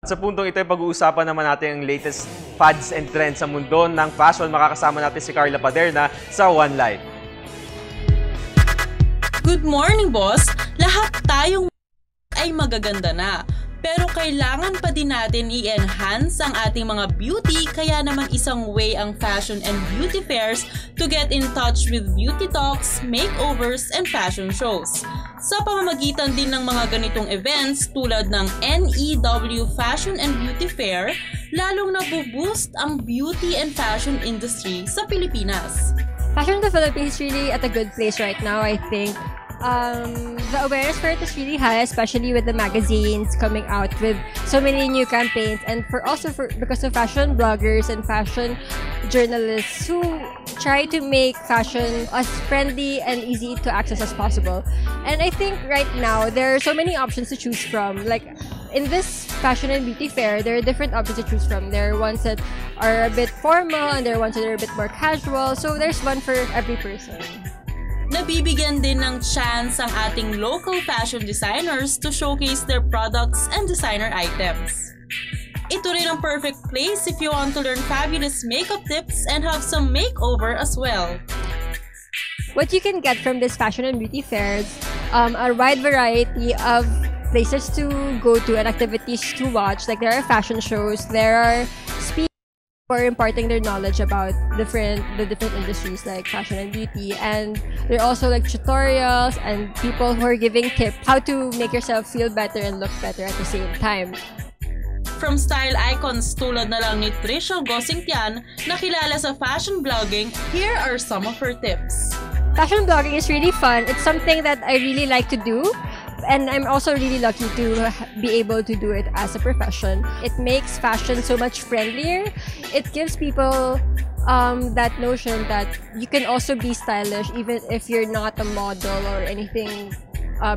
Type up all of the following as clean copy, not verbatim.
Sa puntong ito ay pag-uusapan naman natin ang latest fads and trends sa mundo ng fashion. Makakasama natin si Carla Paderna sa One Life. Good morning, boss! Lahat tayong ay magaganda na. Pero kailangan pa din natin i-enhance ang ating mga beauty, kaya naman isang way ang fashion and beauty fairs to get in touch with beauty talks, makeovers, and fashion shows. Sa pamamagitan din ng mga ganitong events tulad ng NEW Fashion and Beauty Fair, lalong nabuboost ang beauty and fashion industry sa Pilipinas. Fashion in the Philippines is really at a good place right now, I think. The awareness for it is really high, especially with the magazines coming out with so many new campaigns, and because of fashion bloggers and fashion journalists who try to make fashion as friendly and easy to access as possible. And I think right now there are so many options to choose from. Like in this fashion and beauty fair, there are different options to choose from. There are ones that are a bit formal and there are ones that are a bit more casual. So there's one for every person. Nabibigyan din ng chance ang ating local fashion designers to showcase their products and designer items. Ito rin ang perfect place if you want to learn fabulous makeup tips and have some makeover as well. What you can get from this fashion and beauty fairs, a wide variety of places to go to and activities to watch. Like there are fashion shows, there are speakers for imparting their knowledge about the different industries like fashion and beauty, and there are also like tutorials and people who are giving tips how to make yourself feel better and look better at the same time. From style icons tulad na lang ni Trisha Gosingtian na kilala sa fashion blogging, here are some of her tips. Fashion blogging is really fun. It's something that I really like to do. And I'm also really lucky to be able to do it as a profession. It makes fashion so much friendlier. It gives people that notion that you can also be stylish even if you're not a model or anything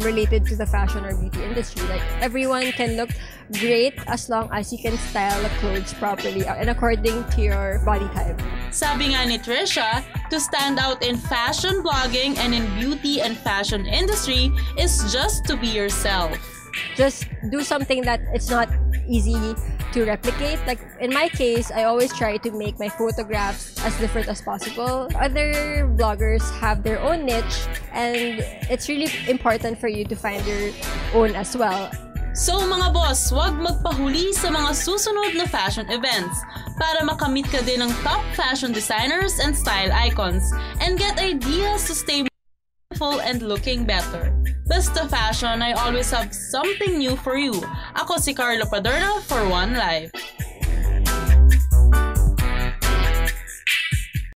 related to the fashion or beauty industry. Like everyone can look great as long as you can style the clothes properly and according to your body type. Sabi nga ni Trisha, to stand out in fashion blogging and in beauty and fashion industry is just to be yourself. Just do something that it's not easy to replicate. Like in my case, I always try to make my photographs as different as possible. Other bloggers have their own niche, and it's really important for you to find your own as well. So mga boss, huwag magpahuli sa mga susunod na fashion events para makamit ka din ng top fashion designers and style icons and get ideas to stay beautiful and looking better. Basta fashion, I always have something new for you. Ako si Carla Paderna for One Life.